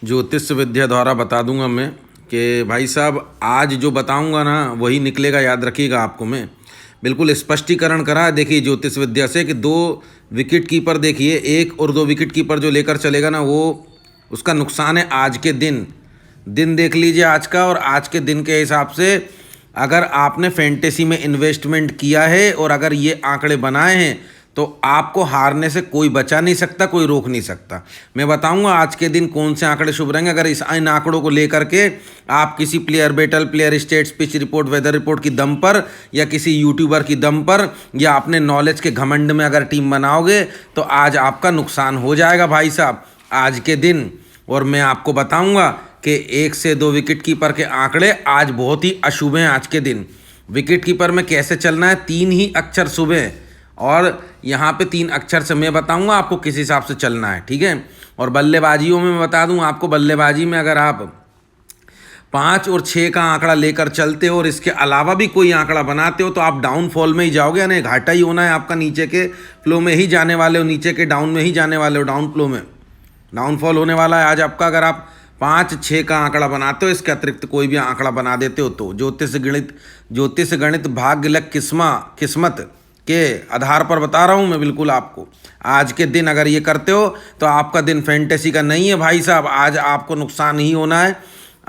ज्योतिष विद्या द्वारा बता दूंगा मैं कि भाई साहब आज जो बताऊंगा ना वही निकलेगा, याद रखिएगा। आपको मैं बिल्कुल स्पष्टीकरण करा है। देखिए ज्योतिष विद्या से कि दो विकेट कीपर, देखिए एक और दो विकेट कीपर जो लेकर चलेगा ना, वो उसका नुकसान है आज के दिन। दिन देख लीजिए आज का, और आज के दिन के हिसाब से अगर आपने फैंटेसी में इन्वेस्टमेंट किया है और अगर ये आंकड़े बनाए हैं तो आपको हारने से कोई बचा नहीं सकता, कोई रोक नहीं सकता। मैं बताऊंगा आज के दिन कौन से आंकड़े शुभ रहेंगे। अगर इन आंकड़ों को लेकर के आप किसी player battle, player stats, pitch report, weather report की दम पर, या किसी यूट्यूबर की दम पर, या अपने नॉलेज के घमंड में अगर टीम बनाओगे तो आज आपका नुकसान हो जाएगा भाई साहब आज के दिन। और मैं आपको बताऊंगा कि 1 से 2 विकेट कीपर के आंकड़े आज बहुत ही अशुभ हैं आज के दिन। विकेट कीपर में कैसे चलना है, 3 ही अक्षर शुभ हैं, और यहाँ पे 3 अक्षर से मैं बताऊंगा आपको किस हिसाब से चलना है, ठीक है। और बल्लेबाजियों में मैं बता दूं आपको, बल्लेबाजी में अगर आप 5 और 6 का आंकड़ा लेकर चलते हो और इसके अलावा भी कोई आंकड़ा बनाते हो तो आप डाउनफॉल में ही जाओगे, यानी घाटा ही होना है आपका। नीचे के फ्लो में ही जाने वाले हो, नीचे के डाउन में ही जाने वाले हो, डाउन फ्लो में डाउनफॉल होने वाला है आज आपका। अगर आप 5-6 का आंकड़ा बनाते हो, इसके अतिरिक्त कोई भी आंकड़ा बना देते हो तो ज्योतिष गणित भाग्य लक किस्मत के आधार पर बता रहा हूँ मैं बिल्कुल आपको। आज के दिन अगर ये करते हो तो आपका दिन फैंटेसी का नहीं है भाई साहब, आज आपको नुकसान ही होना है।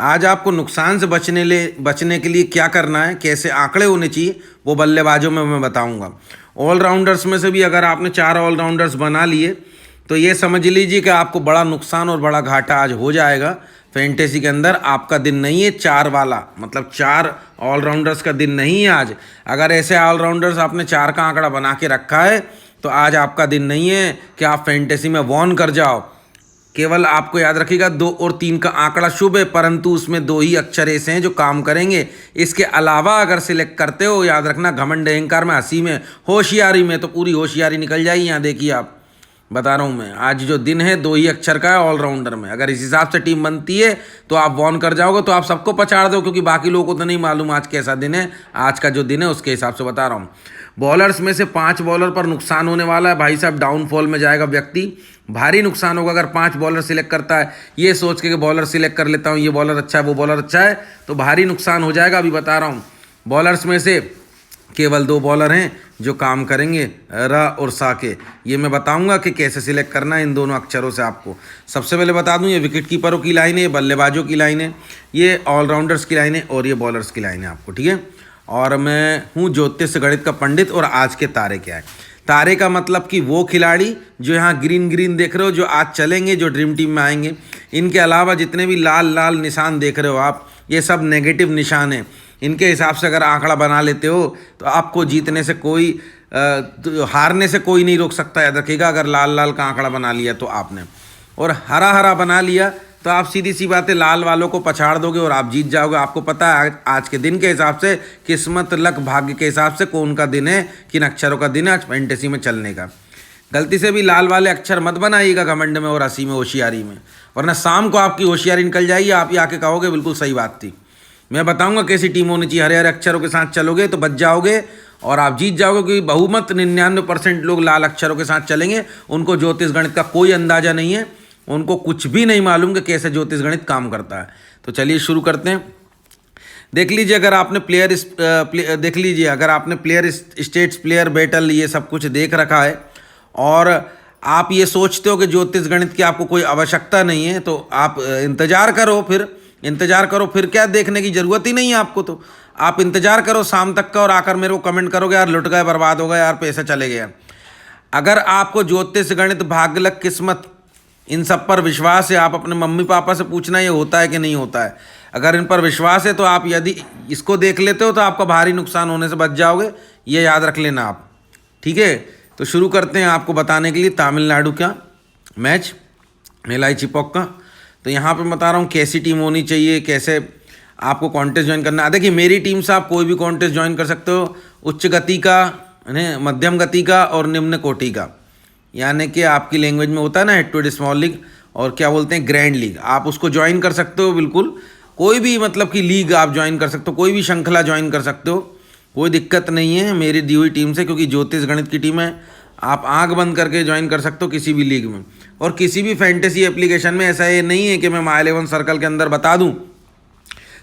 आज आपको नुकसान से बचने के लिए क्या करना है, कैसे आंकड़े होने चाहिए, वो बल्लेबाजों में मैं बताऊंगा। ऑलराउंडर्स में से भी अगर आपने 4 ऑलराउंडर्स बना लिए तो ये समझ लीजिए कि आपको बड़ा नुकसान और बड़ा घाटा आज हो जाएगा। फैंटेसी के अंदर आपका दिन नहीं है 4 वाला, मतलब 4 ऑलराउंडर्स का दिन नहीं है आज। अगर ऐसे ऑलराउंडर्स आपने 4 का आंकड़ा बना के रखा है तो आज आपका दिन नहीं है कि आप फैंटेसी में वॉन कर जाओ। केवल आपको याद रखिएगा 2 और 3 का आंकड़ा शुभ है, परंतु उसमें 2 ही अक्षर ऐसे हैं जो काम करेंगे। इसके अलावा अगर सिलेक्ट करते हो, याद रखना, घमंड, अहंकार में, हंसी में, होशियारी में, तो पूरी होशियारी निकल जाएगी। यहाँ देखिए आप बता रहा हूँ मैं, आज जो दिन है 2 ही अक्षर का है ऑलराउंडर में। अगर इस हिसाब से टीम बनती है तो आप वॉन कर जाओगे, तो आप सबको पछाड़ दो, क्योंकि बाकी लोगों को तो नहीं मालूम आज कैसा दिन है। आज का जो दिन है उसके हिसाब से बता रहा हूँ। बॉलर्स में से 5 बॉलर पर नुकसान होने वाला है भाई साहब। डाउनफॉल में जाएगा व्यक्ति, भारी नुकसान होगा। अगर 5 बॉलर सिलेक्ट करता है, ये सोच के बॉलर सिलेक्ट कर लेता हूँ, ये बॉलर अच्छा है, वो बॉलर अच्छा है, तो भारी नुकसान हो जाएगा। अभी बता रहा हूँ, बॉलर्स में से केवल 2 बॉलर हैं जो काम करेंगे, र और सा के। ये मैं बताऊंगा कि कैसे सिलेक्ट करना है इन दोनों अक्षरों से आपको। सबसे पहले बता दूं, ये विकेट कीपरों की लाइन है, ये बल्लेबाजों की लाइन है, ये ऑलराउंडर्स की लाइन है, और ये बॉलर्स की लाइन है आपको, ठीक है। और मैं हूँ ज्योतिष गणित का पंडित। और आज के तारे क्या है, तारे का मतलब कि वो खिलाड़ी जो यहाँ ग्रीन देख रहे हो, जो आज चलेंगे, जो ड्रीम टीम में आएंगे। इनके अलावा जितने भी लाल लाल निशान देख रहे हो आप, ये सब नेगेटिव निशान हैं। इनके हिसाब से अगर आंकड़ा बना लेते हो तो आपको जीतने से कोई तो हारने से कोई नहीं रोक सकता, याद रखिएगा। अगर लाल लाल का आंकड़ा बना लिया तो आपने, और हरा हरा बना लिया तो आप सीधी सी बात है लाल वालों को पछाड़ दोगे और आप जीत जाओगे। आपको पता है आज के दिन के हिसाब से, किस्मत, लक, भाग्य के हिसाब से कौन का दिन है, किन अक्षरों का दिन है आज फैंटेसी में चलने का। गलती से भी लाल वाले अक्षर मत बनाइएगा घमंड में और हंसी में, होशियारी में, वरना शाम को आपकी होशियारी निकल जाएगी। आप ही आके कहोगे बिल्कुल सही बात थी। मैं बताऊंगा कैसी टीम होनी चाहिए। हरे हरे अक्षरों के साथ चलोगे तो बच जाओगे और आप जीत जाओगे, क्योंकि बहुमत 99% लोग लाल अक्षरों के साथ चलेंगे। उनको ज्योतिष गणित का कोई अंदाजा नहीं है, उनको कुछ भी नहीं मालूम कि कैसे ज्योतिष गणित काम करता है। तो चलिए शुरू करते हैं। देख लीजिए, अगर आपने प्लेयर स्टेट्स, प्लेयर बैटल, ये सब कुछ देख रखा है और आप ये सोचते हो कि ज्योतिष गणित की आपको कोई आवश्यकता नहीं है, तो आप इंतजार करो। फिर क्या देखने की ज़रूरत ही नहीं है आपको। तो आप इंतजार करो शाम तक का, और आकर मेरे को कमेंट करोगे यार लुट गए, बर्बाद हो गए यार, पैसे चले गए। अगर आपको ज्योतिष गणित, भाग्य, लक, किस्मत, इन सब पर विश्वास है, आप अपने मम्मी पापा से पूछना ये होता है कि नहीं होता है। अगर इन पर विश्वास है तो आप यदि इसको देख लेते हो तो आपका भारी नुकसान होने से बच जाओगे, ये याद रख लेना आप, ठीक है। तो शुरू करते हैं आपको बताने के लिए तमिलनाडु का मैच, मेलाई चिपॉक का। तो यहाँ पे बता रहा हूँ कैसी टीम होनी चाहिए, कैसे आपको कॉन्टेस्ट ज्वाइन करना है। देखिए, मेरी टीम से आप कोई भी कॉन्टेस्ट ज्वाइन कर सकते हो, उच्च गति का, मध्यम गति का और निम्न कोटि का। यानी कि आपकी लैंग्वेज में होता है ना head to head small league, और क्या बोलते हैं ग्रैंड लीग, आप उसको ज्वाइन कर सकते हो। बिल्कुल कोई भी मतलब कि लीग आप ज्वाइन कर सकते हो, कोई भी श्रृंखला ज्वाइन कर सकते हो, कोई दिक्कत नहीं है मेरी दी हुई टीम से, क्योंकि ज्योतिष गणित की टीम है। आप आंख बंद करके ज्वाइन कर सकते हो किसी भी लीग में। और किसी भी फैंटेसी एप्लीकेशन में ऐसा ये नहीं है कि मैं माई 11 सर्कल के अंदर बता दूं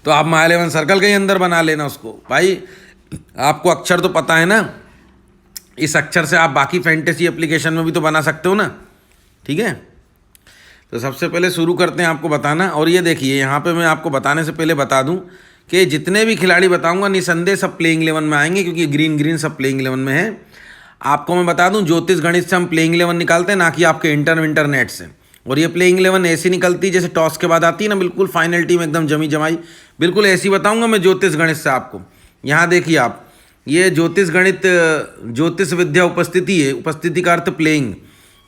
तो आप माई 11 सर्कल के ही अंदर बना लेना उसको। भाई आपको अक्षर तो पता है ना, इस अक्षर से आप बाकी फैंटेसी एप्लीकेशन में भी तो बना सकते हो ना, ठीक है। तो सबसे पहले शुरू करते हैं आपको बताना। और ये देखिए यहाँ पे मैं आपको बताने से पहले बता दूं कि जितने भी खिलाड़ी बताऊंगा निसंदेह सब प्लेइंग 11 में आएंगे, क्योंकि ग्रीन सब प्लेइंग 11 में है। आपको मैं बता दूं ज्योतिष गणित से हम प्लेइंग 11 निकालते हैं, ना कि आपके इंटरनेट से। और ये प्लेइंग 11 ऐसी निकलती है जैसे टॉस के बाद आती है ना, बिल्कुल फाइनल टीम एकदम जमी जमाई, बिल्कुल ऐसी बताऊंगा मैं ज्योतिष गणित से आपको। यहाँ देखिए आप, ये ज्योतिष गणित ज्योतिष विद्या उपस्थिति है, उपस्थिति का अर्थ प्लेइंग।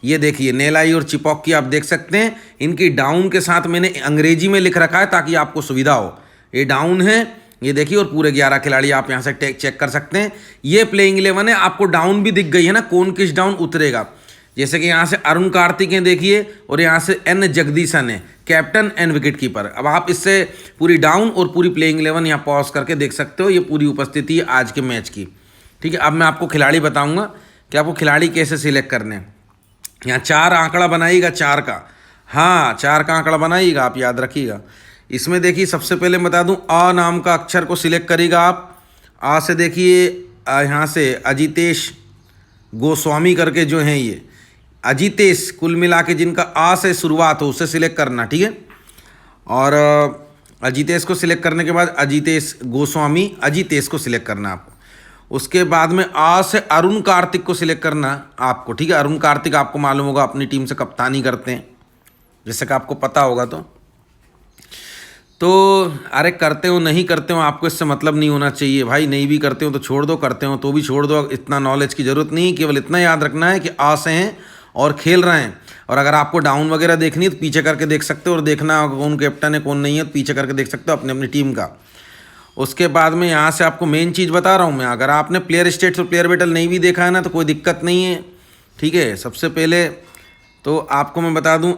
ये देखिए नेलाई और चिपॉक की आप देख सकते हैं, इनकी डाउन के साथ मैंने अंग्रेजी में लिख रखा है ताकि आपको सुविधा हो। ये डाउन है, ये देखिए, और पूरे 11 खिलाड़ी आप यहाँ से चेक कर सकते हैं। ये प्लेइंग 11 है, आपको डाउन भी दिख गई है ना, कौन किस डाउन उतरेगा। जैसे कि यहाँ से अरुण कार्तिक हैं देखिए, और यहाँ से एन जगदीशन है, कैप्टन एंड विकेट कीपर। अब आप इससे पूरी डाउन और पूरी प्लेइंग 11 यहाँ पॉज करके देख सकते हो, ये पूरी उपस्थिति है आज के मैच की, ठीक है। अब मैं आपको खिलाड़ी बताऊँगा कि आपको खिलाड़ी कैसे सिलेक्ट करने हैं। यहाँ 4 आंकड़ा बनाइएगा, 4 का, हाँ 4 का आंकड़ा बनाइएगा, आप याद रखिएगा। इसमें देखिए सबसे पहले बता दूं, अ नाम का अक्षर को सिलेक्ट करिएगा आप। आ से देखिए यहाँ से अजितेश गोस्वामी करके जो हैं, ये अजितेश, कुल मिला के जिनका आ से शुरुआत हो उसे सिलेक्ट करना, ठीक है। और अजितेश को सिलेक्ट करने के बाद अजितेश गोस्वामी, अजितेश को सिलेक्ट करना आपको। उसके बाद में आ से अरुण कार्तिक को सिलेक्ट करना आपको, ठीक है। अरुण कार्तिक आपको मालूम होगा अपनी टीम से कप्तानी करते हैं, जैसे कि आपको पता होगा। तो अरे करते हो नहीं करते हो आपको इससे मतलब नहीं होना चाहिए भाई, नहीं भी करते हो तो छोड़ दो, करते हो तो भी छोड़ दो, इतना नॉलेज की ज़रूरत नहीं। केवल इतना याद रखना है कि आ से हैं और खेल रहे हैं। और अगर आपको डाउन वगैरह देखनी है तो पीछे करके देख सकते हो, और देखना कौन कैप्टन है कौन नहीं है तो पीछे करके देख सकते हो अपनी अपनी टीम का। उसके बाद में यहाँ से आपको मेन चीज़ बता रहा हूँ मैं, अगर आपने प्लेयर स्टेट्स और प्लेयर बैटल नहीं भी देखा है ना तो कोई दिक्कत नहीं है, ठीक है। सबसे पहले तो आपको मैं बता दूं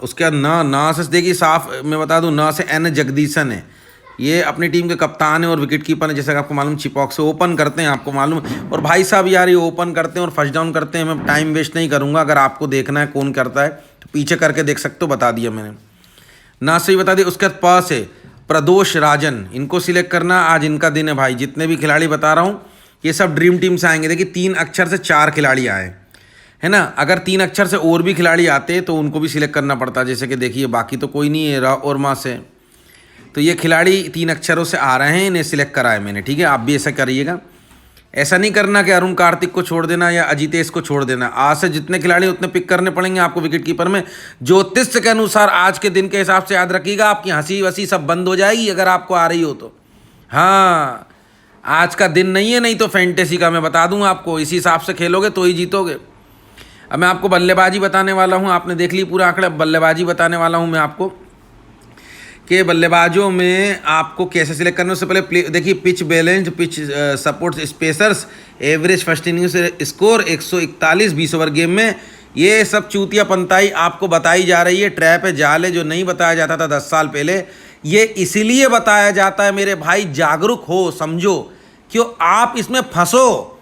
उसके बाद ना से देखिए साफ मैं बता दूं, ना से एन जगदीशन है, ये अपनी टीम के कप्तान है और विकेट कीपर है, जैसा कि आपको मालूम। चिपॉक से ओपन करते हैं, आपको मालूम। और भाई साहब यार ये ओपन करते हैं और फर्स्ट डाउन करते हैं, मैं टाइम वेस्ट नहीं करूँगा। अगर आपको देखना है कौन करता है तो पीछे करके देख सकते हो, बता दिया मैंने। ना से ही बता दिया। उसके बाद प से प्रदोष राजन, इनको सिलेक्ट करना, आज इनका दिन है भाई। जितने भी खिलाड़ी बता रहा हूँ ये सब ड्रीम टीम से आएंगे। देखिए 3 अक्षर से 4 खिलाड़ी आए है ना, अगर 3 अक्षर से और भी खिलाड़ी आते तो उनको भी सिलेक्ट करना पड़ता, जैसे कि देखिए बाकी तो कोई नहीं है, रा और माँ से। तो ये खिलाड़ी 3 अक्षरों से आ रहे हैं, इन्हें सिलेक्ट करा है मैंने, ठीक है। आप भी ऐसा करिएगा, ऐसा नहीं करना कि अरुण कार्तिक को छोड़ देना या अजितेश को छोड़ देना। आज से जितने खिलाड़ी उतने पिक करने पड़ेंगे आपको विकेट कीपर में। ज्योतिष के अनुसार आज के दिन के हिसाब से याद रखिएगा, आपकी हंसी वसी सब बंद हो जाएगी अगर आपको आ रही हो तो। हाँ आज का दिन नहीं है, नहीं तो फैंटेसी का मैं बता दूंगा आपको, इसी हिसाब से खेलोगे तो ही जीतोगे। अब मैं आपको बल्लेबाजी बताने वाला हूँ, आपने देख ली पूरा आंकड़ा। बल्लेबाजी बताने वाला हूँ मैं आपको कि बल्लेबाजों में आपको कैसे सिलेक्ट करना है। उससे पहले देखिए pitch balance, pitch support, spacers, average first inning से स्कोर, 141 20 ओवर गेम में, ये सब चूतिया पंताई आपको बताई जा रही है। ट्रैप है, जाल है, जो नहीं बताया जाता था 10 साल पहले। ये इसीलिए बताया जाता है मेरे भाई, जागरूक हो, समझो, क्यों आप इसमें फंसो।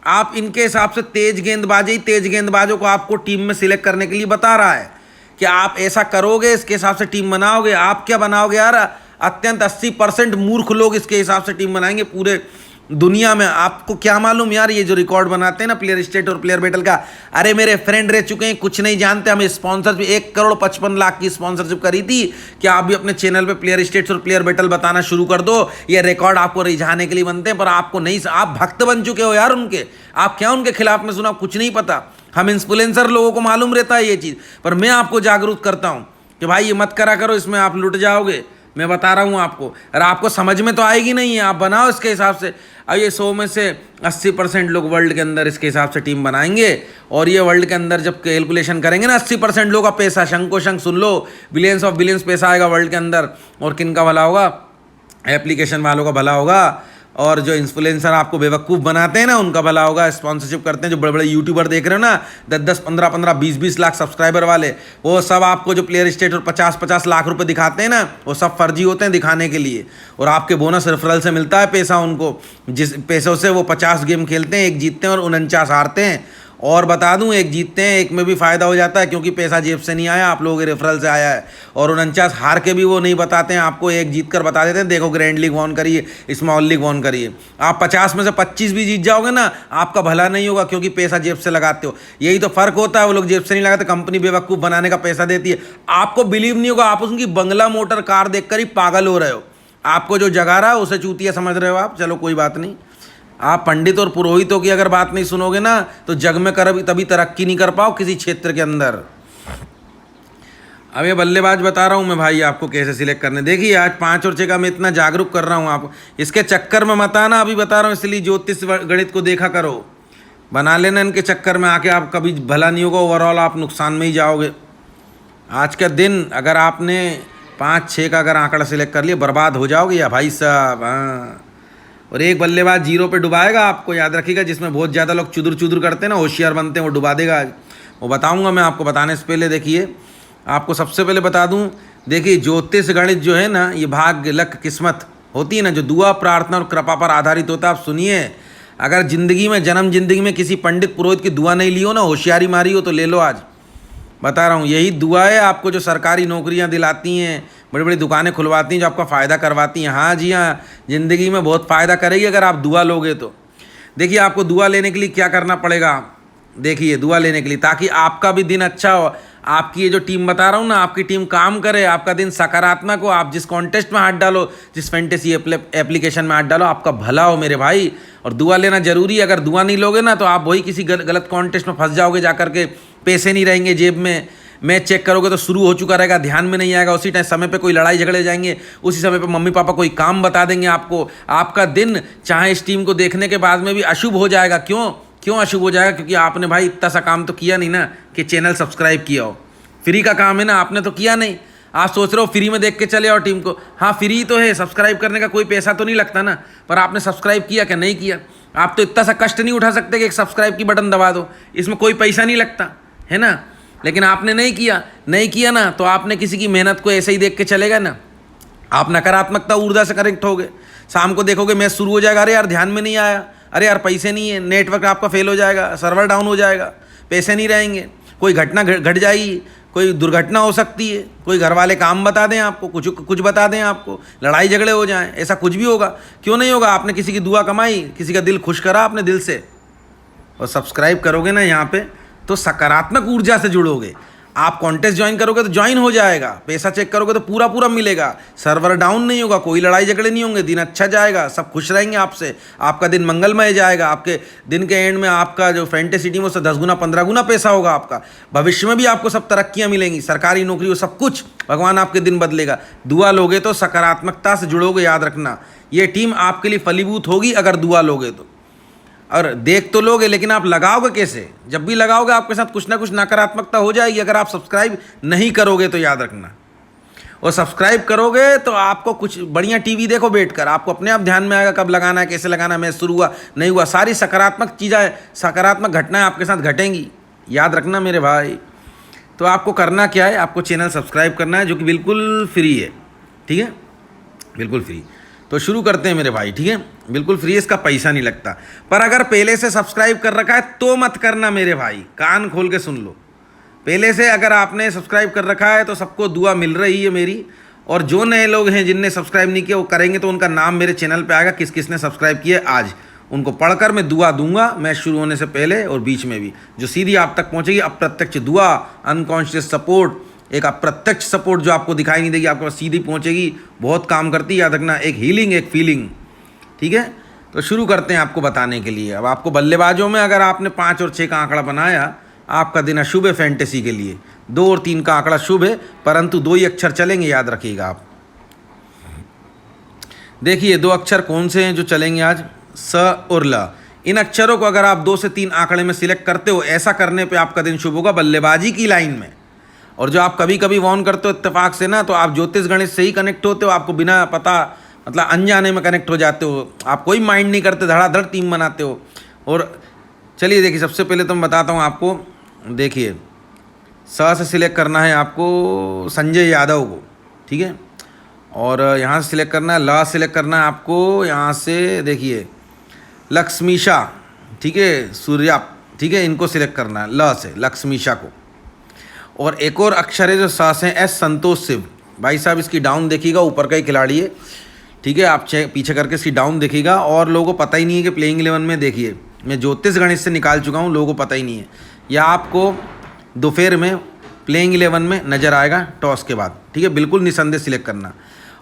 आप इनके हिसाब से तेज गेंदबाजों को आपको टीम में सिलेक्ट करने के लिए बता रहा है कि आप ऐसा करोगे, इसके हिसाब से टीम बनाओगे। आप क्या बनाओगे यार, अत्यंत 80% मूर्ख लोग इसके हिसाब से टीम बनाएंगे पूरे दुनिया में। आपको क्या मालूम यार, ये जो रिकॉर्ड बनाते हैं ना प्लेयर स्टेट और प्लेयर बैटल का, अरे मेरे फ्रेंड रह चुके हैं, कुछ नहीं जानते। हमें स्पॉन्सरशिप 1,55,00,000 की स्पॉन्सरशिप करी थी कि आप भी अपने चैनल पे प्लेयर स्टेट्स और प्लेयर बैटल बताना शुरू कर दो। ये रिकॉर्ड आपको रिझाने के लिए बनते हैं, पर आपको नहीं, आप भक्त बन चुके हो यार उनके। आप क्या उनके खिलाफ में सुना, कुछ नहीं पता। हम इन्फ्लुएंसर लोगों को मालूम रहता है ये चीज़, पर मैं आपको जागरूक करता हूँ कि भाई ये मत करा करो, इसमें आप लुट जाओगे। मैं बता रहा हूँ आपको, अरे आपको समझ में तो आएगी नहीं है, आप बनाओ इसके हिसाब से। अब ये 100 में से 80% लोग वर्ल्ड के अंदर इसके हिसाब से टीम बनाएंगे, और ये वर्ल्ड के अंदर जब कैलकुलेशन करेंगे ना 80% लोगों का पैसा, शंको शंक सुन लो, बिलियंस ऑफ बिलियंस पैसा आएगा वर्ल्ड के अंदर। और किन का भला होगा, एप्लीकेशन वालों का भला होगा, और जो इन्फ्लुएंसर आपको बेवकूफ़ बनाते हैं ना उनका भला होगा। स्पॉन्सरशिप करते हैं जो बड़े बड़े यूट्यूबर देख रहे हो ना, 10-10, 15-15, 20-20 लाख सब्सक्राइबर वाले, वो सब आपको जो प्लेयर स्टेट और 50-50 लाख रुपए दिखाते हैं ना, वो सब फर्जी होते हैं दिखाने के लिए। और आपके बोनस रेफरल से मिलता है पैसा उनको, जिस पैसों से वो 50 गेम खेलते हैं, 1 जीतते हैं और 49 हारते हैं। और बता दूं, एक जीतते हैं एक में भी फ़ायदा हो जाता है, क्योंकि पैसा जेब से नहीं आया, आप लोगों के रेफरल से आया है। और 49 हार के भी वो नहीं बताते हैं आपको, एक जीत कर बता देते हैं देखो ग्रैंड लीग वॉन करिए, स्मॉल लीग वॉन करिए। आप 50 में से 25 भी जीत जाओगे ना, आपका भला नहीं होगा, क्योंकि पैसा जेब से लगाते हो। यही तो फ़र्क होता है, वो लोग जेब से नहीं लगाते, कंपनी बेवकूफ़ बनाने का पैसा देती है। आपको बिलीव नहीं होगा, आप उनकी बंगला मोटर कार देखकर ही पागल हो रहे हो। आपको जो जगा रहा है उसे चूतिया समझ रहे हो आप। चलो कोई बात नहीं, आप पंडित और पुरोहितों की अगर बात नहीं सुनोगे ना, तो जग में तभी तरक्की नहीं कर पाओ किसी क्षेत्र के अंदर। अब ये बल्लेबाज बता रहा हूँ मैं भाई आपको कैसे सिलेक्ट करने। देखिए आज 5 और 6 का मैं इतना जागरूक कर रहा हूँ आपको, इसके चक्कर में मत आना, अभी बता रहा हूँ, इसलिए ज्योतिष गणित को देखा करो, बना लेना इनके चक्कर में आके, आप कभी भला नहीं होगा, ओवरऑल आप नुकसान में ही जाओगे। आज का दिन अगर आपने 5-6 का अगर आंकड़ा सिलेक्ट कर लिया, बर्बाद हो जाओगे या भाई साहब। हाँ, और एक बल्लेबाज 0 पे डुबाएगा आपको, याद रखिएगा, जिसमें बहुत ज़्यादा लोग चुदुर चुदुर करते हैं ना, होशियार बनते हैं, वो डुबा देगा आज। वो बताऊंगा मैं आपको, बताने से पहले देखिए, आपको सबसे पहले बता दूं, देखिए ज्योतिष गणित जो है ना, ये भाग्य लक किस्मत होती है ना, जो दुआ प्रार्थना और कृपा पर आधारित होता है। आप सुनिए, अगर ज़िंदगी में जिंदगी में किसी पंडित पुरोहित की दुआ नहीं ली हो ना, होशियारी मारी हो, तो ले लो। आज बता रहा हूँ, यही दुआ है आपको जो सरकारी नौकरियाँ दिलाती हैं, बड़ी बड़ी दुकानें खुलवाती हैं, जो आपका फ़ायदा करवाती हैं। हाँ जी हाँ, ज़िंदगी में बहुत फ़ायदा करेगी अगर आप दुआ लोगे तो। देखिए आपको दुआ लेने के लिए क्या करना पड़ेगा, देखिए दुआ लेने के लिए, ताकि आपका भी दिन अच्छा हो, आपकी ये जो टीम बता रहा हूँ ना, आपकी टीम काम करे, आपका दिन सकारात्मक हो, आप जिस कॉन्टेस्ट में हाथ डालो, जिस फैंटेसी एप्लीकेशन में हाथ डालो, आपका भला हो मेरे भाई। और दुआ लेना जरूरी है, अगर दुआ नहीं लोगे ना, तो आप वही किसी गलत कॉन्टेस्ट में फंस जाओगे, जा करके पैसे नहीं रहेंगे जेब में, मैच चेक करोगे तो शुरू हो चुका रहेगा, ध्यान में नहीं आएगा, उसी टाइम समय पे कोई लड़ाई झगड़े जाएंगे, उसी समय पे मम्मी पापा कोई काम बता देंगे आपको, आपका दिन चाहे इस टीम को देखने के बाद में भी अशुभ हो जाएगा। क्यों अशुभ हो जाएगा? क्योंकि आपने भाई इतना सा काम तो किया नहीं ना कि चैनल सब्सक्राइब किया हो। फ्री का काम है ना, आपने तो किया नहीं। आप सोच रहे हो फ्री में देख के चले आओ टीम को, हाँ फ्री तो है, सब्सक्राइब करने का कोई पैसा तो नहीं लगता ना, पर आपने सब्सक्राइब किया क्या? नहीं किया। आप तो इतना सा कष्ट नहीं उठा सकते कि एक सब्सक्राइब की बटन दबा दो, इसमें कोई पैसा नहीं लगता है ना, लेकिन आपने नहीं किया ना, तो आपने किसी की मेहनत को ऐसे ही देख के चलेगा ना, आप नकारात्मकता ऊर्जा से कनेक्ट होगे। शाम को देखोगे मैच शुरू हो जाएगा, अरे यार ध्यान में नहीं आया, अरे यार पैसे नहीं है, नेटवर्क आपका फेल हो जाएगा, सर्वर डाउन हो जाएगा, पैसे नहीं रहेंगे, कोई घटना घट जाएगी, कोई दुर्घटना हो सकती है, कोई घर वाले काम बता दें आपको, कुछ बता दें आपको, लड़ाई झगड़े हो जाएं, ऐसा कुछ भी होगा। क्यों नहीं होगा? आपने किसी की दुआ कमाई, किसी का दिल खुश करा आपने दिल से, और सब्सक्राइब करोगे ना यहाँ पे, तो सकारात्मक ऊर्जा से जुड़ोगे। आप कॉन्टेस्ट ज्वाइन करोगे तो ज्वाइन हो जाएगा, पैसा चेक करोगे तो पूरा मिलेगा, सर्वर डाउन नहीं होगा, कोई लड़ाई झगड़े नहीं होंगे, दिन अच्छा जाएगा, सब खुश रहेंगे आपसे, आपका दिन मंगलमय जाएगा, आपके दिन के एंड में आपका जो फैंटेसी टीम उससे 10 गुना 15 गुना पैसा होगा आपका, भविष्य में भी आपको सब तरक्कियां मिलेंगी, सरकारी नौकरी हो, सब कुछ, भगवान आपके दिन बदलेगा। दुआ लोगे तो सकारात्मकता से जुड़ोगे, याद रखना, ये टीम आपके लिए फलीभूत होगी अगर दुआ लोगे तो। और देख तो लोगे, लेकिन आप लगाओगे कैसे? जब भी लगाओगे आपके साथ कुछ ना कुछ नकारात्मकता हो जाएगी अगर आप सब्सक्राइब नहीं करोगे तो, याद रखना। और सब्सक्राइब करोगे तो आपको कुछ बढ़िया टीवी देखो बैठकर, आपको अपने आप ध्यान में आएगा कब लगाना है, कैसे लगाना है, मैच शुरू हुआ नहीं हुआ, सारी सकारात्मक चीज़ें, सकारात्मक घटनाएं आपके साथ घटेंगी, याद रखना मेरे भाई। तो आपको करना क्या है, आपको चैनल सब्सक्राइब करना है, जो कि बिल्कुल फ्री है, ठीक है, बिल्कुल फ्री। तो शुरू करते हैं मेरे भाई, ठीक है, बिल्कुल फ्री है, इसका पैसा नहीं लगता। पर अगर पहले से सब्सक्राइब कर रखा है तो मत करना मेरे भाई, कान खोल के सुन लो। पहले से अगर आपने सब्सक्राइब कर रखा है तो सबको दुआ मिल रही है मेरी, और जो नए लोग हैं जिनने सब्सक्राइब नहीं किया वो करेंगे तो उनका नाम मेरे चैनल पे आएगा, किस किसने सब्सक्राइब किया आज, उनको पढ़कर मैं दुआ दूंगा, मैच शुरू होने से पहले और बीच में भी, जो सीधी आप तक पहुँचेगी। अप्रत्यक्ष दुआ, अनकॉन्शियस सपोर्ट, एक अप्रत्यक्ष सपोर्ट जो आपको दिखाई नहीं देगी, आपके पास सीधी पहुंचेगी, बहुत काम करती है, याद रखना, एक हीलिंग, एक फीलिंग, ठीक है। तो शुरू करते हैं आपको बताने के लिए। अब आपको बल्लेबाजों में अगर आपने 5 और 6 का आंकड़ा बनाया, आपका दिन अशुभ है फैंटेसी के लिए। 2 और 3 का आंकड़ा शुभ है, परंतु 2 ही अक्षर चलेंगे, याद रखिएगा आप। देखिए 2 अक्षर कौन से हैं जो चलेंगे आज, स और ल। इन अक्षरों को अगर आप 2 से 3 आंकड़े में सिलेक्ट करते हो, ऐसा करने पर आपका दिन शुभ होगा बल्लेबाजी की लाइन में। और जो आप कभी कभी वॉन करते हो इत्तेफाक से ना, तो आप ज्योतिष गणित से ही कनेक्ट होते हो, आपको बिना पता, मतलब अनजाने में कनेक्ट हो जाते हो, आप कोई माइंड नहीं करते, धड़ाधड़ टीम बनाते हो। और चलिए देखिए, सबसे पहले तो मैं बताता हूँ आपको, देखिए स से सिलेक्ट करना है आपको संजय यादव को, ठीक है, और यहाँ से सिलेक्ट करना है, ल सिलेक्ट करना है आपको यहाँ से, देखिए लक्ष्मीशा, ठीक है, सूर्या, ठीक है, इनको सिलेक्ट करना है ल से, लक्ष्मीशा को। और एक और अक्षर है जो सा से, एस संतोष शिव। भाई साहब इसकी डाउन देखिएगा, ऊपर का ही खिलाड़ी है, ठीक है, आप पीछे करके इसकी डाउन देखिएगा। और लोगों को पता ही नहीं है कि प्लेइंग 11 में, देखिए मैं ज्योतिष गणित से निकाल चुका हूँ, लोगों को पता ही नहीं है। यह आपको दोपहर में प्लेइंग 11 में नज़र आएगा टॉस के बाद, ठीक है, बिल्कुल निसंदेह सिलेक्ट करना।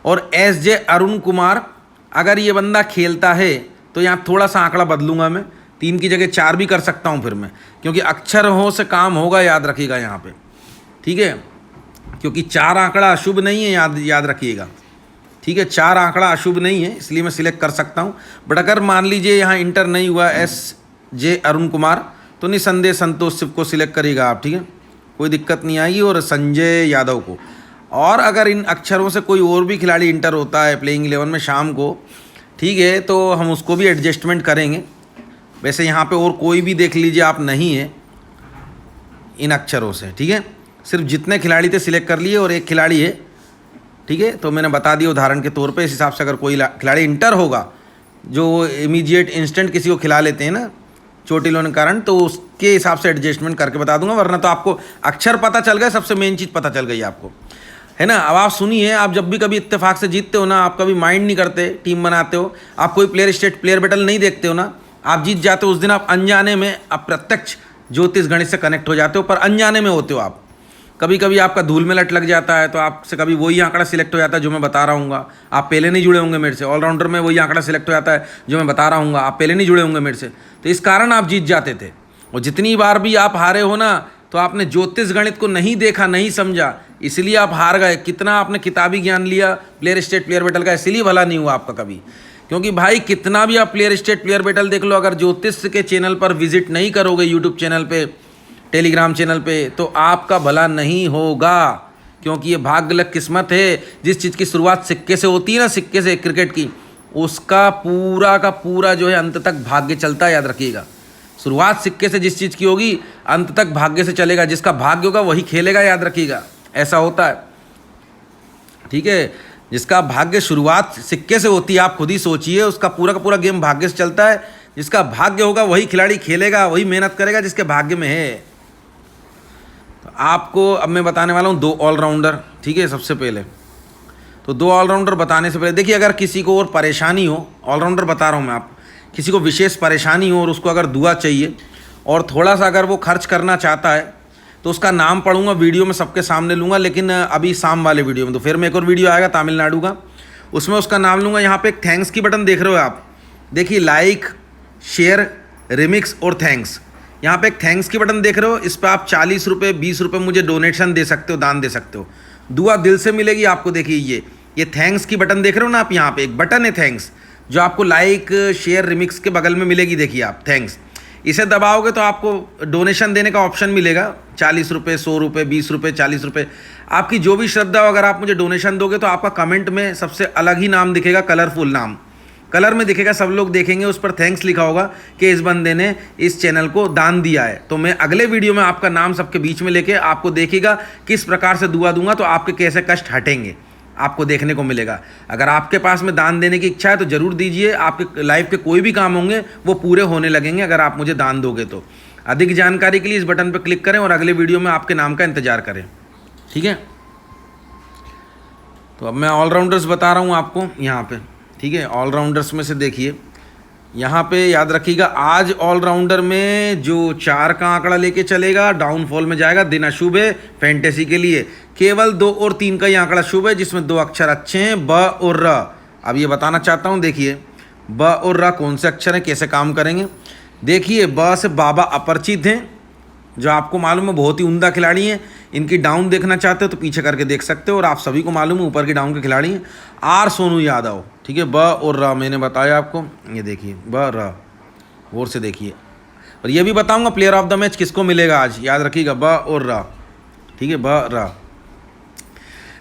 और एस जे अरुण कुमार, अगर ये बंदा खेलता है तो यहाँ थोड़ा सा आंकड़ा बदलूंगा मैं, 3 की जगह 4 भी कर सकता हूँ फिर मैं, क्योंकि अक्षर हो से काम होगा, याद रखिएगा यहाँ पे, ठीक है, क्योंकि 4 आंकड़ा अशुभ नहीं है, याद रखिएगा, ठीक है, 4 आंकड़ा अशुभ नहीं है, इसलिए मैं सिलेक्ट कर सकता हूँ। बट अगर मान लीजिए यहाँ इंटर नहीं हुआ एस जे अरुण कुमार, तो निसंदेह संतोष शिव को सिलेक्ट करिएगा आप, ठीक है, कोई दिक्कत नहीं आएगी, और संजय यादव को। और अगर इन अक्षरों से कोई और भी खिलाड़ी इंटर होता है प्लेइंग 11 में शाम को, ठीक है, तो हम उसको भी एडजस्टमेंट करेंगे। वैसे यहाँ पे और कोई भी देख लीजिए आप नहीं है इन अक्षरों से, ठीक है, सिर्फ जितने खिलाड़ी थे सिलेक्ट कर लिए और एक खिलाड़ी है, ठीक है, तो मैंने बता दिया उदाहरण के तौर पे। इस हिसाब से अगर कोई खिलाड़ी इंटर होगा जो इमीडिएट इंस्टेंट किसी को खिला लेते हैं ना चोटिल होने के कारण, तो उसके हिसाब से एडजस्टमेंट करके बता दूंगा, वरना तो आपको अक्षर पता चल गया, सबसे मेन चीज़ पता चल गई आपको, है ना। अब आप सुनिए, आप जब भी कभी इत्तेफाक से जीतते हो ना, आप कभी माइंड नहीं करते, टीम बनाते हो, आप कोई प्लेयर स्टेट प्लेयर बैटल नहीं देखते हो ना, आप जीत जाते हो उस दिन, आप अनजाने में अप्रत्यक्ष ज्योतिष गणित से कनेक्ट हो जाते हो, पर अनजाने में होते हो आप। कभी कभी आपका धूल में लट लग जाता है, तो आपसे कभी वही आंकड़ा सिलेक्ट हो जाता है जो मैं बता रहा हूँ, आप पहले नहीं जुड़े होंगे मेरे से। ऑलराउंडर में वही आंकड़ा सिलेक्ट हो जाता है जो मैं बता रहा हूँ, आप पहले नहीं जुड़े होंगे मेरे से, तो इस कारण आप जीत जाते थे। और जितनी बार भी आप हारे हो ना, तो आपने ज्योतिष गणित को नहीं देखा, नहीं समझा, इसलिए आप हार गए। कितना आपने किताबी ज्ञान लिया प्लेयर स्टेट प्लेयर बैटल का, इसलिए भला नहीं हुआ आपका कभी। क्योंकि भाई कितना भी आप प्लेयर स्टेट प्लेयर बैटल देख लो, अगर ज्योतिष के चैनल पर विजिट नहीं करोगे, यूट्यूब चैनल पे, टेलीग्राम चैनल पे, तो आपका भला नहीं होगा। क्योंकि ये भाग्य लक किस्मत है। जिस चीज़ की शुरुआत सिक्के से होती है ना, सिक्के से क्रिकेट की, उसका पूरा का पूरा जो है अंत तक भाग्य चलता है, याद रखिएगा। शुरुआत सिक्के से जिस चीज़ की होगी, अंत तक भाग्य से चलेगा। जिसका भाग्य होगा वही खेलेगा, याद रखिएगा, ऐसा होता है, ठीक है। जिसका भाग्य शुरुआत सिक्के से होती है, आप खुद ही सोचिए, उसका पूरा का पूरा गेम भाग्य से चलता है। जिसका भाग्य होगा वही खिलाड़ी खेलेगा, वही मेहनत करेगा जिसके भाग्य में है। तो आपको अब मैं बताने वाला हूँ 2 ऑलराउंडर, ठीक है। सबसे पहले तो 2 ऑलराउंडर बताने से पहले देखिए, अगर किसी को और परेशानी हो, ऑलराउंडर बता रहा हूँ मैं आपको, किसी को विशेष परेशानी हो और उसको अगर दुआ चाहिए और थोड़ा सा अगर वो खर्च करना चाहता है, तो उसका नाम पढ़ूंगा, वीडियो में सबके सामने लूँगा। लेकिन अभी शाम वाले वीडियो में, तो फिर में एक और वीडियो आएगा तमिलनाडु का, उसमें उसका नाम लूँगा। यहाँ पे एक थैंक्स की बटन देख रहे हो आप, देखिए, लाइक, शेयर, रिमिक्स और थैंक्स। यहाँ पे एक थैंक्स की बटन देख रहे हो, इस पर आप 40 रुपये 20 रुपये मुझे डोनेशन दे सकते हो, दान दे सकते हो, दुआ दिल से मिलेगी आपको। देखिए ये थैंक्स की बटन देख रहे हो ना आप, यहाँ पे एक बटन है थैंक्स, जो आपको लाइक, शेयर, रिमिक्स के बगल में मिलेगी। देखिए आप थैंक्स, इसे दबाओगे तो आपको डोनेशन देने का ऑप्शन मिलेगा, 40 रुपये, 100 रुपये, 20 रुपये, 40 रुपये, आपकी जो भी श्रद्धा हो। अगर आप मुझे डोनेशन दोगे तो आपका कमेंट में सबसे अलग ही नाम दिखेगा, कलरफुल नाम, कलर में दिखेगा, सब लोग देखेंगे, उस पर थैंक्स लिखा होगा कि इस बंदे ने इस चैनल को दान दिया है। तो मैं अगले वीडियो में आपका नाम सबके बीच में लेके आपको देखिएगा किस प्रकार से दुआ दूंगा, तो आपके कैसे कष्ट हटेंगे आपको देखने को मिलेगा। अगर आपके पास में दान देने की इच्छा है तो ज़रूर दीजिए, आपके लाइफ के कोई भी काम होंगे वो पूरे होने लगेंगे अगर आप मुझे दान दोगे तो। अधिक जानकारी के लिए इस बटन पर क्लिक करें और अगले वीडियो में आपके नाम का इंतजार करें, ठीक है। तो अब मैं ऑलराउंडर्स बता रहा हूँ आपको यहाँ पे, ठीक है। ऑलराउंडर्स में से देखिए, यहाँ पे याद रखिएगा, आज ऑलराउंडर में जो 4 का आंकड़ा लेके चलेगा डाउनफॉल में जाएगा, दिन अशुभ है फैंटेसी के लिए। केवल 2 और 3 का ही आंकड़ा शुभ है, जिसमें 2 अक्षर अच्छे हैं, ब और र। अब ये बताना चाहता हूँ, देखिए ब और र कौन से अक्षर हैं, कैसे काम करेंगे। देखिए, ब से बाबा अपरिचित हैं, जो आपको मालूम है बहुत ही उम्दा खिलाड़ी हैं। इनकी डाउन देखना चाहते हो तो पीछे करके देख सकते हो, और आप सभी को मालूम है ऊपर की डाउन के खिलाड़ी हैं। आर सोनू यादव, ठीक है, ब और र मैंने बताया आपको, ये देखिए ब र, और से देखिए। और ये भी बताऊंगा प्लेयर ऑफ द मैच किसको मिलेगा आज, याद रखिएगा, ब और र, ठीक है, ब र।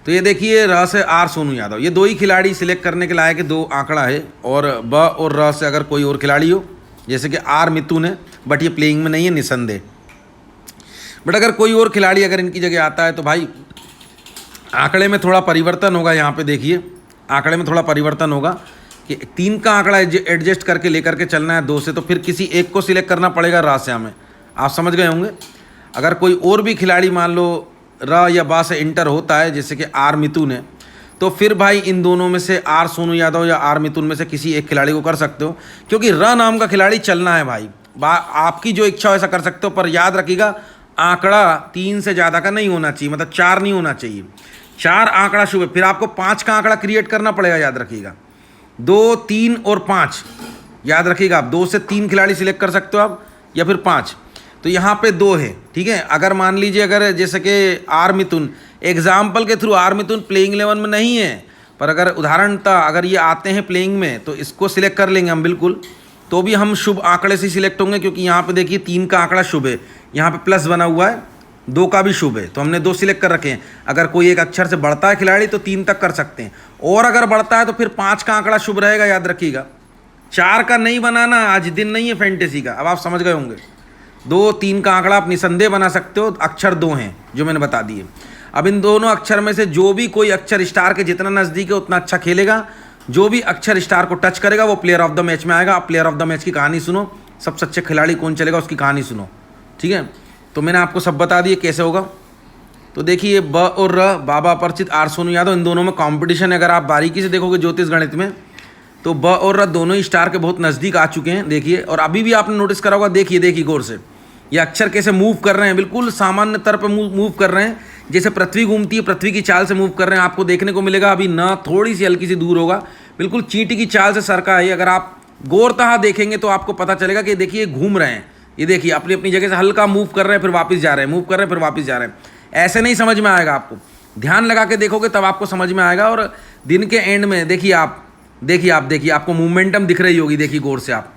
तो ये देखिए, र से आर सोनू यादव, ये 2 ही खिलाड़ी सिलेक्ट करने के लायक 2 आंकड़ा है। और ब और र से अगर कोई और खिलाड़ी हो, जैसे कि आर मिथुन है, बट ये प्लेइंग में नहीं है, निसंदेह। बट अगर कोई और खिलाड़ी अगर इनकी जगह आता है तो भाई आंकड़े में थोड़ा परिवर्तन होगा। यहाँ पे देखिए, आंकड़े में थोड़ा परिवर्तन होगा कि 3 का आंकड़ा एडजस्ट करके लेकर के चलना है 2 से, तो फिर किसी एक को सिलेक्ट करना पड़ेगा रा से हमें। आप समझ गए होंगे। अगर कोई और भी खिलाड़ी मान लो र या बा से इंटर होता है, जैसे कि आर मिथुन है, तो फिर भाई इन दोनों में से आर सोनू यादव या आर मिथुन में से किसी एक खिलाड़ी को कर सकते हो, क्योंकि र नाम का खिलाड़ी चलना है भाई। आपकी जो इच्छा हो ऐसा कर सकते हो, पर याद रखिएगा आंकड़ा 3 से ज़्यादा का नहीं होना चाहिए, मतलब 4 नहीं होना चाहिए। 4 आंकड़ा शुभ है, फिर आपको 5 का आंकड़ा क्रिएट करना पड़ेगा, याद रखिएगा। 2, 3 और 5 याद रखिएगा। आप 2 से 3 खिलाड़ी सिलेक्ट कर सकते हो आप, या फिर 5। तो यहाँ पे 2 है, ठीक है। अगर मान लीजिए अगर जैसे कि आर मिथुन, एग्जाम्पल के थ्रू आर मिथुन प्लेइंग 11 में नहीं है, पर अगर उदाहरणतः अगर ये आते हैं प्लेइंग में तो इसको सिलेक्ट कर लेंगे हम बिल्कुल। तो भी हम शुभ आंकड़े से सिलेक्ट होंगे, क्योंकि यहाँ पे देखिए 3 का आंकड़ा शुभ है, यहाँ पे प्लस बना हुआ है, 2 का भी शुभ है, तो हमने 2 सिलेक्ट कर रखे हैं। अगर कोई एक अक्षर से बढ़ता है खिलाड़ी तो 3 तक कर सकते हैं, और अगर बढ़ता है तो फिर 5 का आंकड़ा शुभ रहेगा, याद रखिएगा। 4 का नहीं बनाना, आज दिन नहीं है फैंटेसी का, अब आप समझ गए होंगे। 2, 3 का आंकड़ा आप निसंदेह बना सकते हो, अक्षर 2 हैं जो मैंने बता दिए। अब इन दोनों अक्षर में से जो भी कोई अक्षर स्टार के जितना नज़दीक है उतना अच्छा खेलेगा, जो भी अक्षर स्टार को टच करेगा वो प्लेयर ऑफ द मैच में आएगा। आप प्लेयर ऑफ द मैच की कहानी सुनो, सबसे अच्छे खिलाड़ी कौन चलेगा उसकी कहानी सुनो, ठीक है। तो मैंने आपको सब बता दिए कैसे होगा। तो देखिए ब और र, बाबा अपरिचित, आर सोनू यादव, इन दोनों में कंपटीशन है। अगर आप बारीकी से देखोगे ज्योतिष गणित में तो ब और र दोनों ही स्टार के बहुत नज़दीक आ चुके हैं, देखिए। और अभी भी आपने नोटिस करा होगा, देखिए गौर से, ये अक्षर कैसे मूव कर रहे हैं, बिल्कुल सामान्य तौर पर मूव कर रहे हैं, जैसे पृथ्वी घूमती है, पृथ्वी की चाल से मूव कर रहे हैं। आपको देखने को मिलेगा अभी न थोड़ी सी हल्की सी दूर होगा, बिल्कुल चींटी की चाल से सरका है। अगर आप गौरतः देखेंगे तो आपको पता चलेगा कि देखिए घूम रहे हैं, ये देखिए अपनी अपनी जगह से हल्का मूव कर रहे हैं, फिर वापस जा रहे हैं, मूव कर रहे हैं, फिर वापस जा रहे हैं। ऐसे नहीं समझ में आएगा, आपको ध्यान लगा के देखोगे तब आपको समझ में आएगा। और दिन के एंड में देखिए आपको मोमेंटम दिख रही होगी, देखिए गौर से आप,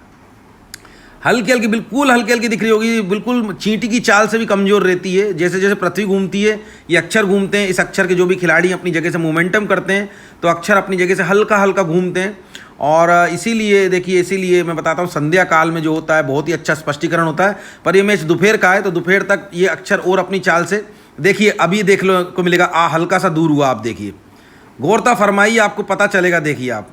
हल्की हल्की, बिल्कुल हल्की हल्की दिख रही होगी, बिल्कुल चींटी की चाल से भी कमज़ोर रहती है। जैसे जैसे पृथ्वी घूमती है ये अक्षर घूमते हैं, इस अक्षर के जो भी खिलाड़ी अपनी जगह से मोमेंटम करते हैं तो अक्षर अपनी जगह से हल्का हल्का घूमते हैं। और इसीलिए देखिए, इसीलिए मैं बताता हूँ संध्या काल में जो होता है बहुत ही अच्छा स्पष्टीकरण होता है। पर ये मैच दोपहर का है तो दोपहर तक ये अक्षर और अपनी चाल से, देखिए अभी देख लो को मिलेगा, हल्का सा दूर हुआ, आप देखिए, गौरता फरमाइए, आपको पता चलेगा। देखिए आप,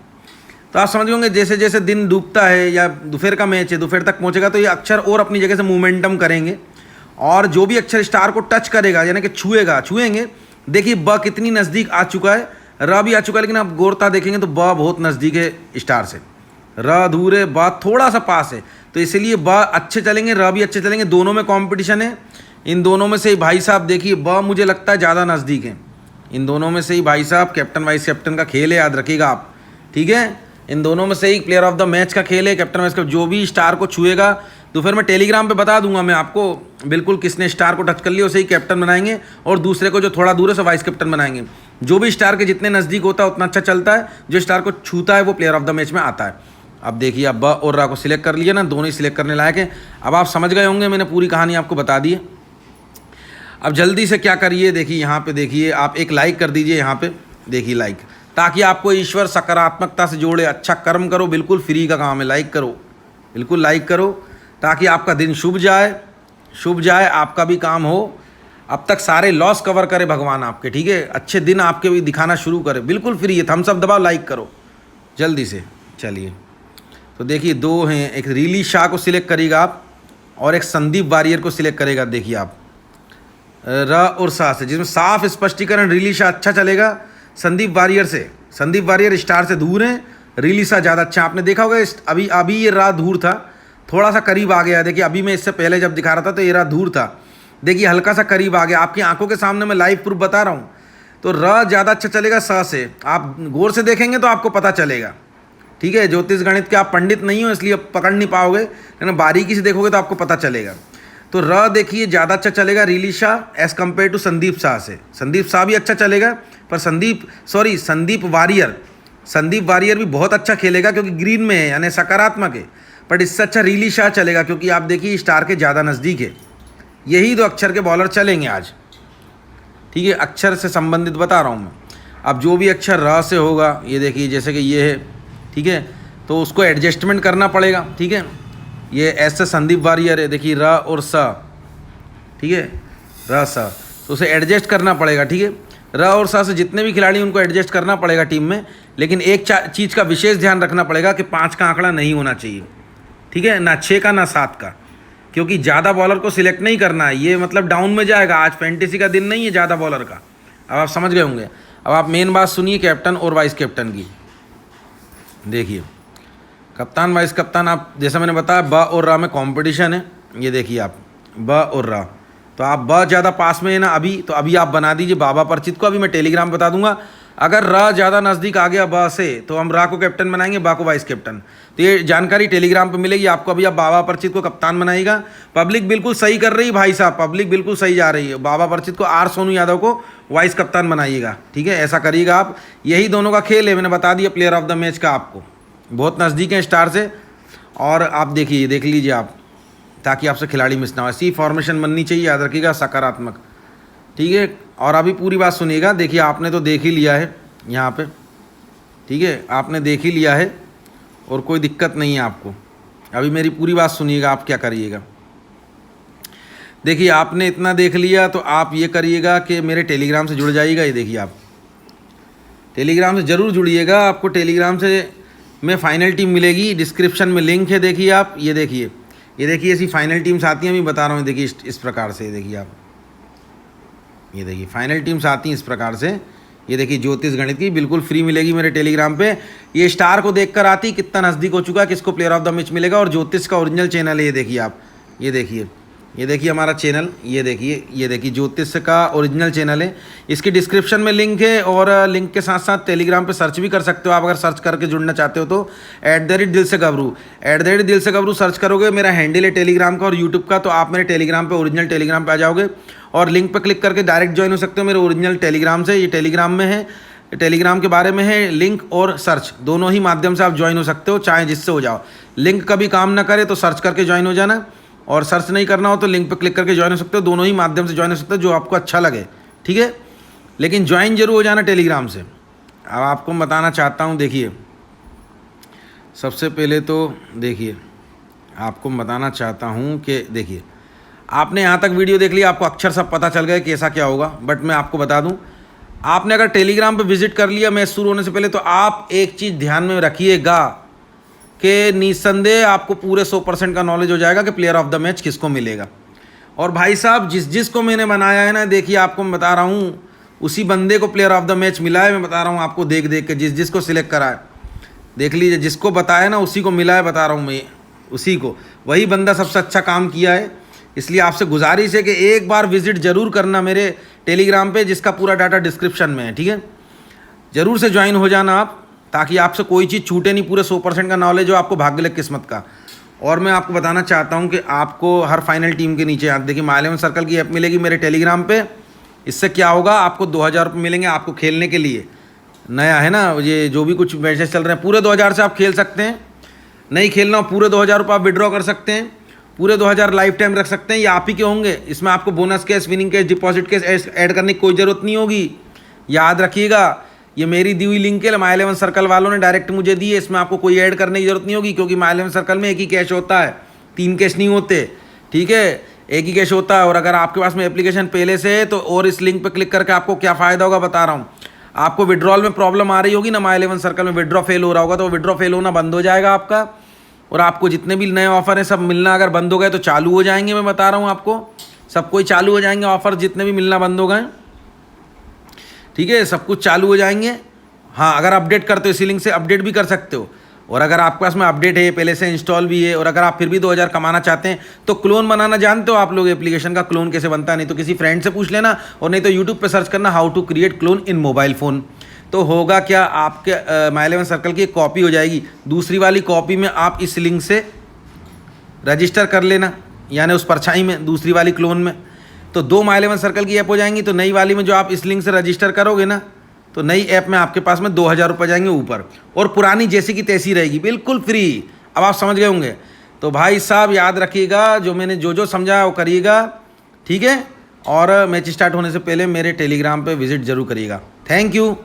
तो आप समझ होंगे जैसे जैसे दिन डूबता है या दोपहर का मैच है, दोपहर तक पहुंचेगा तो ये अक्षर और अपनी जगह से मूवमेंटम करेंगे। और जो भी अक्षर स्टार को टच करेगा यानी कि छुएंगे, देखिए ब कितनी नज़दीक आ चुका है, र भी आ चुका है, लेकिन आप गौरता देखेंगे तो ब बहुत नज़दीक है स्टार से, र दूर है, ब थोड़ा सा पास है। तो इसीलिए ब अच्छे चलेंगे, र भी अच्छे चलेंगे, दोनों में कॉम्पिटिशन है। इन दोनों में से ही भाई साहब देखिए ब मुझे लगता है ज़्यादा नज़दीक है, इन दोनों में से ही भाई साहब कैप्टन वाइस कैप्टन का खेल है, याद रखिएगा आप, ठीक है। इन दोनों में से ही प्लेयर ऑफ द मैच का खेल है, कैप्टन वाइस कैप्टन, जो भी स्टार को छुएगा दोपहर में टेलीग्राम पे बता दूंगा मैं आपको बिल्कुल किसने स्टार को टच कर लिया उसे ही कैप्टन बनाएंगे, और दूसरे को जो थोड़ा दूर है उसे वाइस कैप्टन बनाएंगे। जो भी स्टार के जितने नज़दीक होता है उतना अच्छा चलता है, जो स्टार को छूता है वो प्लेयर ऑफ द मैच में आता है। अब देखिए अब ब और रा को सिलेक्ट कर लिया ना, दोनों ही सिलेक्ट करने लायक है। अब आप समझ गए होंगे, मैंने पूरी कहानी आपको बता दी है। अब जल्दी से क्या करिए, देखिए यहाँ पे देखिए आप एक लाइक कर दीजिए, यहाँ पे देखिए लाइक, ताकि आपको ईश्वर सकारात्मकता से जोड़े। अच्छा कर्म करो, बिल्कुल फ्री का काम है, लाइक करो, बिल्कुल लाइक करो, ताकि आपका दिन शुभ जाए, आपका भी काम हो। अब तक सारे लॉस कवर करे भगवान आपके, ठीक है, अच्छे दिन आपके भी दिखाना शुरू करे, बिल्कुल फ्री है। थम्स अप दबाओ, लाइक करो जल्दी से। चलिए तो देखिए 2 हैं, एक रीली शाह को सिलेक्ट करेगा आप और एक संदीप वारियर को सिलेक्ट करेगा। देखिए आप र और सा से, जिसमें साफ स्पष्टीकरण रीली शाह अच्छा चलेगा संदीप वारियर से। संदीप वारियर स्टार से दूर हैं, रीली शाह ज़्यादा अच्छा। आपने देखा होगा अभी ये रा दूर था, थोड़ा सा करीब आ गया। देखिए अभी मैं इससे पहले जब दिखा रहा था तो ये रा दूर था, देखिए हल्का सा करीब आ गया। आपकी आंखों के सामने मैं लाइव प्रूफ बता रहा हूँ। तो र ज़्यादा अच्छा चलेगा सा से, आप गौर से देखेंगे तो आपको पता चलेगा, ठीक है। ज्योतिष गणित के आप पंडित नहीं हो इसलिए पकड़ नहीं पाओगे, लेकिन बारीकी से देखोगे तो आपको पता चलेगा। तो र देखिए ज़्यादा अच्छा चलेगा really Shah as compared to Sandeep Shah से। संदीप शाह भी अच्छा चलेगा, पर संदीप वारियर भी बहुत अच्छा खेलेगा क्योंकि ग्रीन में है यानी सकारात्मक है। बट इससे अच्छा रीली शाह चलेगा क्योंकि आप देखिए स्टार के ज़्यादा नज़दीक है। यही 2 अक्षर के बॉलर चलेंगे आज, ठीक है। अक्षर से संबंधित बता रहा हूँ मैं। अब जो भी अक्षर र से होगा, ये देखिए जैसे कि ये है, ठीक है, तो उसको एडजस्टमेंट करना पड़ेगा, ठीक है। ये ऐसे संदीप वारियर है, देखिए र और स, ठीक है, र स, तो उसे एडजस्ट करना पड़ेगा, ठीक है। र और सा से जितने भी खिलाड़ी उनको एडजस्ट करना पड़ेगा टीम में, लेकिन एक चीज़ का विशेष ध्यान रखना पड़ेगा कि 5 का आंकड़ा नहीं होना चाहिए, ठीक है, ना 6 का ना 7 का, क्योंकि ज़्यादा बॉलर को सिलेक्ट नहीं करना है, ये मतलब डाउन में जाएगा। आज फैंटेसी का दिन नहीं है ज़्यादा बॉलर का। अब आप समझ गए होंगे। अब आप मेन बात सुनिए कैप्टन और वाइस कैप्टन की। देखिए कप्तान वाइस कप्तान, आप जैसा मैंने बताया ब और रा में कंपटीशन है। ये देखिए आप ब और रा, तो आप ब ज़्यादा पास में है ना अभी, तो अभी आप बना दीजिए बाबा परचित को। अभी मैं टेलीग्राम बता दूंगा। अगर रा ज़्यादा नज़दीक आ गया ब से तो हम रा को कैप्टन बनाएंगे, बा को वाइस कैप्टन। तो ये जानकारी टेलीग्राम पे मिलेगी आपको। अभी आप बाबा परचित को कप्तान बनाएगा। पब्लिक बिल्कुल सही कर रही है भाई साहब, पब्लिक बिल्कुल सही जा रही है। बाबा परचित को, आर सोनू यादव को वाइस कप्तान बनाइएगा, ठीक है, ऐसा करिएगा आप। यही दोनों का खेल है, मैंने बता दिया प्लेयर ऑफ द मैच का आपको। बहुत नज़दीक है स्टार से। और आप देखिए, देख लीजिए आप, ताकि आपसे खिलाड़ी मिस ना हो। ऐसी फॉर्मेशन बननी चाहिए, याद रखिएगा, सकारात्मक, ठीक है। और अभी पूरी बात सुनिएगा। देखिए आपने तो देख ही लिया है यहाँ पे, ठीक है, आपने देख ही लिया है और कोई दिक्कत नहीं है आपको। अभी मेरी पूरी बात सुनिएगा, आप क्या करिएगा। देखिए आपने इतना देख लिया तो आप ये करिएगा कि मेरे टेलीग्राम से जुड़ जाइएगा। ये देखिए आप टेलीग्राम से ज़रूर जुड़िएगा। आपको टेलीग्राम से में फाइनल टीम मिलेगी, डिस्क्रिप्शन में लिंक है। देखिए आप, ये देखिए, ये देखिए ऐसी फाइनल टीम्स आती हैं। अभी बता रहा हूँ, देखिए इस प्रकार से। देखिए आप, ये देखिए फाइनल टीम्स आती हैं इस प्रकार से। ये देखिए ज्योतिष गणित की बिल्कुल फ्री मिलेगी मेरे टेलीग्राम पे। ये स्टार को देखकर आती कितना नज़दीक हो चुका है, किसको प्लेयर ऑफ द मैच मिलेगा। और ज्योतिष का ओरिजिनल चैनल है, ये देखिए आप, ये देखिए, ये देखिए हमारा चैनल, ये देखिए ज्योतिष का ओरिजिनल चैनल है। इसकी डिस्क्रिप्शन में लिंक है और लिंक के साथ साथ टेलीग्राम पे सर्च भी कर सकते हो आप। अगर सर्च करके जुड़ना चाहते हो तो @दिल से गबरू सर्च करोगे, मेरा हैंडल है टेलीग्राम का और यूट्यूब का, तो आप मेरे टेलीग्राम पे, ओरिजिनल टेलीग्राम पे आ जाओगे और लिंक पे क्लिक करके डायरेक्ट ज्वाइन हो सकते हो मेरे ओरिजिनल टेलीग्राम से। ये टेलीग्राम में है, टेलीग्राम के बारे में है लिंक और सर्च, दोनों ही माध्यम से आप ज्वाइन हो सकते हो, चाहे जिससे हो जाओ। लिंक कभी काम ना करे तो सर्च करके ज्वाइन हो जाना, और सर्च नहीं करना हो तो लिंक पे क्लिक करके ज्वाइन हो सकते हो। दोनों ही माध्यम से ज्वाइन हो सकते हो, जो आपको अच्छा लगे, ठीक है। लेकिन ज्वाइन जरूर हो जाना टेलीग्राम से। अब आपको बताना चाहता हूँ, देखिए सबसे पहले तो देखिए आपको बताना चाहता हूँ कि देखिए आपने यहाँ तक वीडियो देख लिया, आपको अक्षर सब पता चल गया कैसा क्या होगा। बट मैं आपको बता दूँ, आपने अगर टेलीग्राम पे विजिट कर लिया मैच शुरू होने से पहले, तो आप एक चीज़ ध्यान में रखिएगा कि निस्संदेह आपको पूरे 100% का नॉलेज हो जाएगा कि प्लेयर ऑफ द मैच किसको मिलेगा। और भाई साहब जिसको मैंने बनाया है ना, देखिए आपको मैं बता रहा हूँ, उसी बंदे को प्लेयर ऑफ द मैच मिला है। मैं बता रहा हूँ आपको, देख देख के जिसको सिलेक्ट करा है, देख लीजिए, जिसको बताया ना उसी को मिला है, बता रहा हूँ मैं उसी को। वही बंदा सबसे अच्छा काम किया है। इसलिए आपसे गुजारिश है कि एक बार विजिट ज़रूर करना मेरे टेलीग्राम पे, जिसका पूरा डाटा डिस्क्रिप्शन में है, ठीक है। ज़रूर से ज्वाइन हो जाना आप, ताकि आपसे कोई चीज़ छूटे नहीं, पूरे 100% का नॉलेज हो आपको, भाग्य लग किस्मत का। और मैं आपको बताना चाहता हूं कि आपको हर फाइनल टीम के नीचे, आप देखिए माय11 सर्कल की ऐप मिलेगी मेरे टेलीग्राम पे। इससे क्या होगा, आपको 2000 रुपये मिलेंगे आपको खेलने के लिए। नया है ना ये, जो भी कुछ मैचेस चल रहे हैं, पूरे 2000 से आप खेल सकते हैं। नहीं खेलना हो, पूरे 2000 रुपये आप विड्रॉ कर सकते हैं, पूरे 2000 लाइफ टाइम रख सकते हैं। ये आप ही के होंगे। इसमें आपको bonus cash, winning cash, deposit cash add करने की कोई ज़रूरत नहीं होगी। याद रखिएगा, ये मेरी दी हुई लिंक है, माय11 सर्कल वालों ने डायरेक्ट मुझे दी है। इसमें आपको कोई ऐड करने की जरूरत नहीं होगी, क्योंकि माय11 सर्कल में एक ही कैश होता है, 3 कैश नहीं होते, ठीक है, एक ही कैश होता है। और अगर आपके पास में एप्लीकेशन पहले से है तो और इस लिंक पर क्लिक करके आपको क्या फ़ायदा होगा बता रहा हूँ। आपको विड्रॉल में प्रॉब्लम आ रही होगी ना, माय11 सर्कल में विड्रॉ फेल हो रहा होगा, तो विड्रॉ फेल होना बंद हो जाएगा आपका। और आपको जितने भी नए ऑफर हैं सब मिलना अगर बंद हो गए तो चालू हो जाएंगे। मैं बता रहा हूँ आपको, सब कोई चालू हो जाएंगे, ऑफर जितने भी मिलना बंद हो गए, ठीक है, सब कुछ चालू हो जाएंगे। हाँ, अगर अपडेट करते हो इसी लिंक से अपडेट भी कर सकते हो। और अगर आपके पास में अपडेट है, पहले से इंस्टॉल भी है, और अगर आप फिर भी 2000 कमाना चाहते हैं तो क्लोन बनाना जानते हो आप लोग, एप्लीकेशन का क्लोन कैसे बनता है, नहीं तो किसी फ्रेंड से पूछ लेना, और नहीं तो यूट्यूब पे सर्च करना how to create clone in mobile phone. तो होगा क्या, आपके माय11 सर्कल की एक कॉपी हो जाएगी, दूसरी वाली कॉपी में आप इस लिंक से रजिस्टर कर लेना, यानी उस परछाई में, दूसरी वाली क्लोन में, तो 2 माय11 सर्कल की ऐप हो जाएंगी। तो नई वाली में जो आप इस लिंक से रजिस्टर करोगे ना, तो नई ऐप में आपके पास में 2000 रुपये जाएंगे ऊपर, और पुरानी जैसी की तैसी रहेगी, बिल्कुल फ्री। अब आप समझ गए होंगे। तो भाई साहब याद रखिएगा, जो मैंने जो समझाया वो करिएगा, ठीक है। और मैच स्टार्ट होने से पहले मेरे टेलीग्राम पे विजिट जरूर करिएगा। Thank you.